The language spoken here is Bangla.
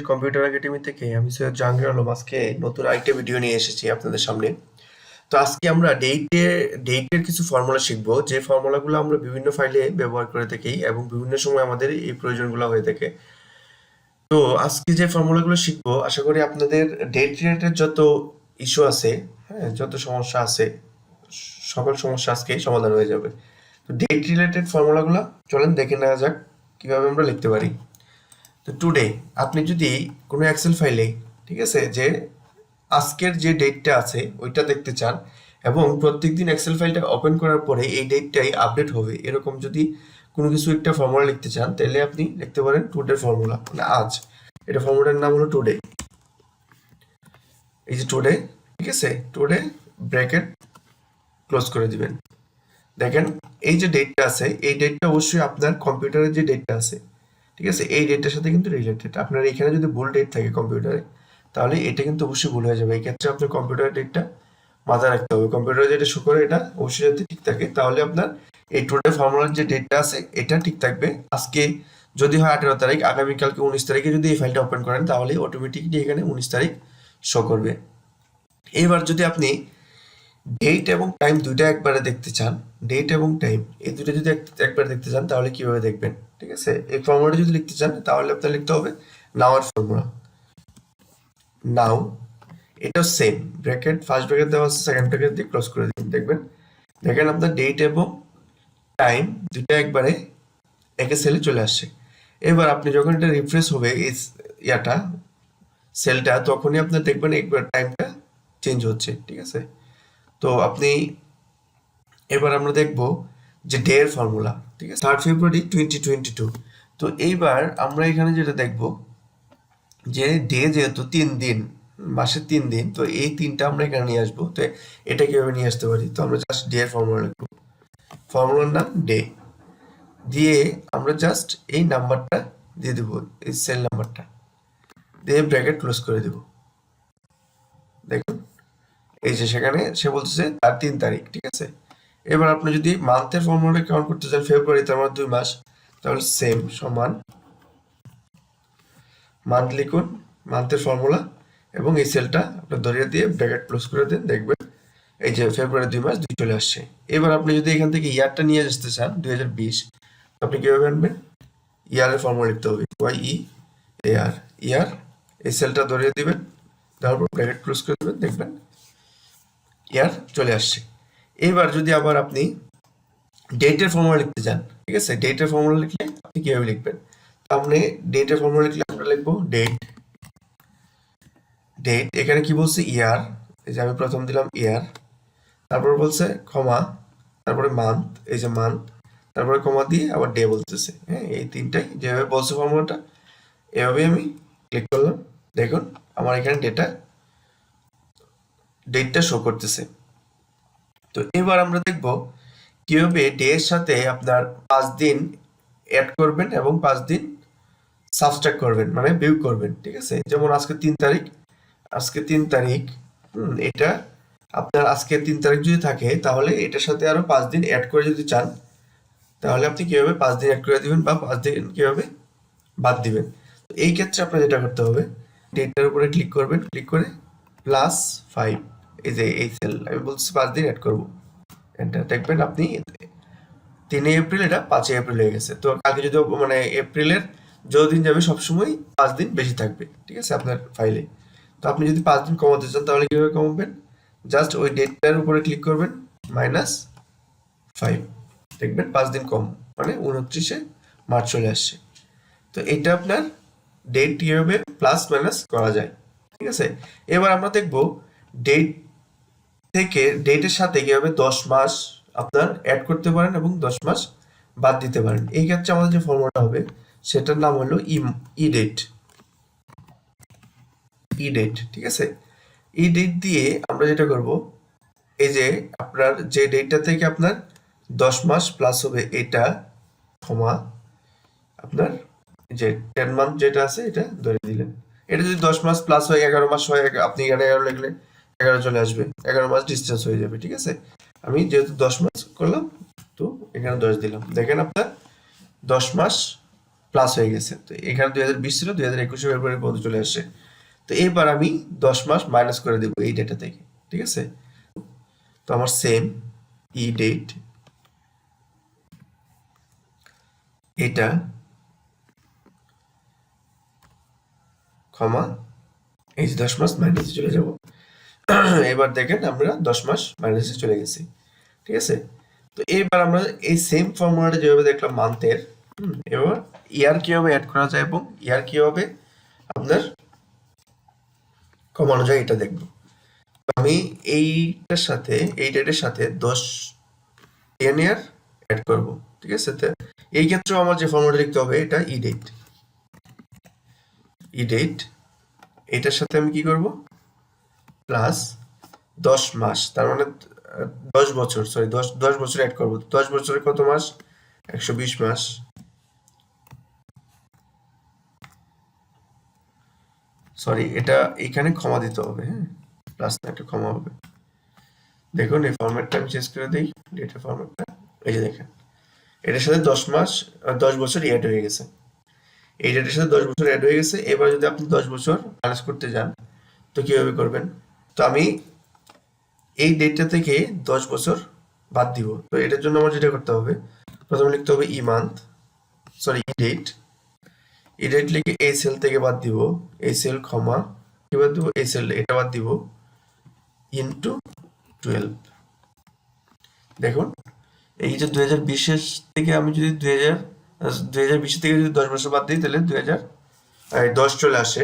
কম্পিউটার একাডেমি থেকে আমি সৈয়দ জাহাঙ্গীর আলম আজকে নতুন আরেকটা ভিডিও নিয়ে এসেছি আপনাদের সামনে। তো আজকে আমরা ডেটের কিছু ফর্মুলা শিখবো, যে ফর্মুলাগুলো আমরা বিভিন্ন ফাইলে ব্যবহার করে থাকি এবং বিভিন্ন সময় আমাদের এই প্রয়োজনগুলো হয়ে থাকে। তো আজকে যে ফর্মুলাগুলো শিখবো, আশা করি আপনাদের ডেট রিলেটেড যত ইস্যু আছে, হ্যাঁ, যত সমস্যা আছে, সকল সমস্যা আজকে সমাধান হয়ে যাবে। তো ডেট রিলেটেড ফর্মুলাগুলো চলেন দেখে নেওয়া যাক কিভাবে আমরা লিখতে পারি। তো টুডে আপনি যদি কোনো এক্সেল ফাইলে, ঠিক আছে, যে আজকের যে ডেটটা আছে ওইটা দেখতে চান এবং প্রত্যেকদিন এক্সেল ফাইলটা ওপেন করার পরে এই ডেটটাই আপডেট হবে, এরকম যদি কোনো কিছু একটা ফর্মুলা লিখতে চান তাহলে আপনি লিখতে পারেন টুডে ফর্মুলা, মানে আজ। এটা ফর্মুলার নাম হলো টুডে। এই যে টুডে, ঠিক আছে, টুডে ব্র্যাকেট ক্লোজ করে দিবেন। দেখেন এই যে ডেটটা আছে, এই ডেটটা অবশ্যই আপনার কম্পিউটারের যে ডেটটা আছে, ঠিক আছে, এই ডেটটার সাথে কিন্তু রিলেটেড। আপনার এখানে যদি ভুল ডেট থাকে কম্পিউটারে, তাহলে এটা কিন্তু অবশ্যই ভুল হয়ে যাবে। এই ক্ষেত্রে আপনার কম্পিউটারের ডেটটা মাথায় রাখতে হবে। কম্পিউটারে যেটা শো করে এটা অবশ্যই যাতে ঠিক থাকে, তাহলে আপনার এই টোটাল ফর্মুলার যে ডেটটা আছে এটা ঠিক থাকবে। আজকে যদি হয় 18 তারিখ, আগামীকালকে 19 তারিখে যদি এই ফাইলটা ওপেন করেন তাহলে অটোমেটিকলি এখানে 19 তারিখ শো করবে। এবার যদি আপনি ডেট এবং টাইম দুইটা একবারে দেখতে চান, ডেট এবং টাইম এই দুটো যদি একবার দেখতে চান তাহলে কিভাবে দেখবেন, ঠিক আছে, এই ফর্মুলাটা যদি লিখতে চান তাহলে আপনার লিখতে হবে নাওয়ার ফর্মুলা। নাও এটাও সেম, ব্র্যাকেট ফার্স্ট ব্র্যাকেট দেওয়া আছে, সেকেন্ড ব্র্যাকেট দিয়ে ক্লোজ করে দিন। দেখেন আপনার ডেট এবং টাইম দুইটা একবারে একে সেলে চলে আসছে। এবার আপনি যখন এটা রিফ্রেশ হবে এই ইয়াটা সেলটা, তখনই আপনার দেখবেন একবার টাইমটা চেঞ্জ হচ্ছে, ঠিক আছে। তো আপনি এবার আমরা দেখব যে ডে এর ফর্মুলা, ঠিক আছে, 3 ফেব্রুয়ারি 2022। তো এইবার আমরা এখানে যেটা দেখব যে ডে যেহেতু 3 দিন, মাসে 3 দিন, তো এই 3টা আমরা এখানে নিয়ে আসবো। তো এটা কিভাবে নিয়ে আসতে পারি, তো আমরা জাস্ট ডে এর ফর্মুলা লিখবো। ফর্মুলার নাম ডে দিয়ে আমরা জাস্ট এই নাম্বারটা দিয়ে দেব, এই সেল নাম্বারটা দিয়ে ব্র্যাকেট ক্লোজ করে দেব। দেখুন এই যে সেখানে সে বলতেছে তার 3 তারিখ, ঠিক আছে। এবার আপনি যদি মান্থের ফর্মুলা কাউন্ট করতে চান, ফেব্রুয়ারি তার মানে 2 মাস, তাহলে সেম সমান মান্থ লিখুন, মান্থের ফর্মুলা, এবং এই সেলটা আপনার ধরিয়ে দিয়ে ব্র্যাকেট ক্লোজ করে দেন। দেখবেন এই যে ফেব্রুয়ারি 2 মাস 2 চলে আসছে। এবার আপনি যদি এখান থেকে ইয়ারটা নিয়ে আসতে চান 2020, আপনি কিভাবে আনবেন, ইয়ারের ফর্মুলা লিখতে হবে, YEAR, ইয়ার, এই সেলটা ধরিয়ে দিবেন, তারপর ব্র্যাকেট ক্লোজ করে দেবেন, দেখবেন ইয়ার চলে আসছে। এবার যদি আবার আপনি ডেটের ফর্মুলা লিখতে চান, ঠিক আছে, ডেটের ফর্মুলা লিখলে আপনি কিভাবে লিখবেন, আপনি ডেটের ফর্মুলা লিখলে আমরা লিখবো ডেট, এখানে কি বলছে ইয়ার, এই যে আমি প্রথম দিলাম ইয়ার, তারপর বলছে কমা, তারপরে মান্থ, এই যে মান্থ, তারপরে কমা দিয়ে আবার ডে বলতেছে। হ্যাঁ, এই তিনটাই যেভাবে বলছে ফর্মুলাটা এভাবে আমি ক্লিক করলাম। দেখুন আমার এখানে ডেটটা শো করতেছে। তো এবার আমরা দেখব কিভাবে ডে এর সাথে আপনার 5 দিন অ্যাড করবেন এবং 5 দিন সাবট্রাক্ট করবেন, মানে বিয়োগ করবেন, ঠিক আছে। যেমন আজকে 3 তারিখ, এটা আপনার আজকে 3 তারিখ যদি থাকে তাহলে এটার সাথে আরো 5 দিন অ্যাড করে যদি চান তাহলে আপনি কিভাবে 5 দিন অ্যাড করে দিবেন বা 5 দিন কিভাবে বাদ দিবেন। তো এই ক্ষেত্রে আপনার যেটা করতে হবে, ডেটার উপরে ক্লিক করবেন, ক্লিক করে +5, এই যে এই সেল আমি বলছি 5 দিন অ্যাড করব, এন্টার। দেখবেন আপনি 3 এপ্রিল এটা 5 এপ্রিল হয়ে গেছে। তো কালকে যদি মানে এপ্রিলের যতদিন যাবে সবসময় 5 দিন বেশি থাকবে, ঠিক আছে, আপনার ফাইলে। তো আপনি যদি 5 দিন কমাতে চান তাহলে কিভাবে কমাবেন, জাস্ট ওই ডেটটার উপরে ক্লিক করবেন, -5, দেখবেন 5 দিন কম, মানে 29শে মার্চ চলে আসছে। তো এটা আপনার ডেট কিভাবে প্লাস মাইনাস করা যায়, ঠিক আছে। এবার আমরা দেখব ডেট থেকে ডেটের সাথে কিভাবে 10 মাস আপনার অ্যাড করতে পারেন এবং 10 মাস বাদ দিতে পারেন। এই ক্ষেত্রে আমাদের যে ফর্মুলাটা হবে সেটার নাম হলো ডেট, ঠিক আছে। ডেট দিয়ে আমরা যেটা করব, এই যে আপনার যে ডেটটা থেকে আপনার 10 মাস প্লাস হবে এটা, কমা আপনার যে 10 মান্থ যেটা আছে এটা ধরে দিলেন। এটা যদি 10 মাস প্লাস হয় 11 মাস হয়, আপনি এখানে 11 লিখলে 11 চলে আসবে, 11 মাস ডিসটেন্স হয়ে যাবে, ঠিক আছে। আমি যেহেতু 10 মাস করলাম তো এখানে 10 দিলাম। দেখেন আপনার 10 মাস প্লাস হয়ে গেছে। তো এখানে 2020 ছিল, 2021 ফেব্রুয়ারি পর্যন্ত চলে আসছে। তো এবার আমি 10 মাস মাইনাস করে দেবো এই ডেটা থেকে, ঠিক আছে? তো আমার সেম ই ডেট এটা ক্ষমা এই যে 10 মাস মাইনাসে চলে যাব। এবার দেখেন আমরা 10 মাস মাইনাসে চলে গেছি, ঠিক আছে? তো এবার আমরা এই সেম ফর্মুলাটা যেভাবে দেখলাম মান্থের, এবার ইয়ার কিভাবে অ্যাড করা যায় এবং ইয়ার কিভাবে আপনার কমানো যায় এটা দেখব। আমি এইটার সাথে এই ডেটের সাথে 10 ইয়ার অ্যাড করব, ঠিক আছে? তো এই ক্ষেত্রেও আমার যে ফর্মুলাটা লিখতে হবে এটা ই ডেট এটার সাথে আমি কি করব প্লাস 10 মাস, তার মানে 10 বছর, সরি 10 বছর অ্যাড করব। 10 বছরে কত মাস? 120 মাস। সরি, এটা এখানে ক্ষমা দিতে হবে, হ্যাঁ, প্লাস না, একটা ক্ষমা হবে। দেখুন এই ফরম্যাটটা আমি চেঞ্জ করে দিই, ডেটা ফরম্যাটটা। এই যে দেখেন এটার সাথে 10 মাস 10 বছর অ্যাড হয়ে গেছে। এই ডেটার সাথে 10 বছর অ্যাড হয়ে গেছে। এবার যদি আপনি 10 বছর মাইনাস করতে যান তো কিভাবে করবেন? তো আমি এই ডেটটা থেকে 10 বছর বাদ দিব। তো এটার জন্য আমার যেটা করতে হবে, প্রথমে লিখতে হবে ই মান্থ, সরি ই ডেট লিখে এই সেল থেকে বাদ দিব, এই সেল ক্ষমা কি বাদ দিব, এই সেল এটা বাদ দিব, ইনটু 12। দেখুন এই যে 2020 থেকে আমি যদি 2020 থেকে যদি 10 বছর বাদ দিই তাহলে 10 চলে আসে।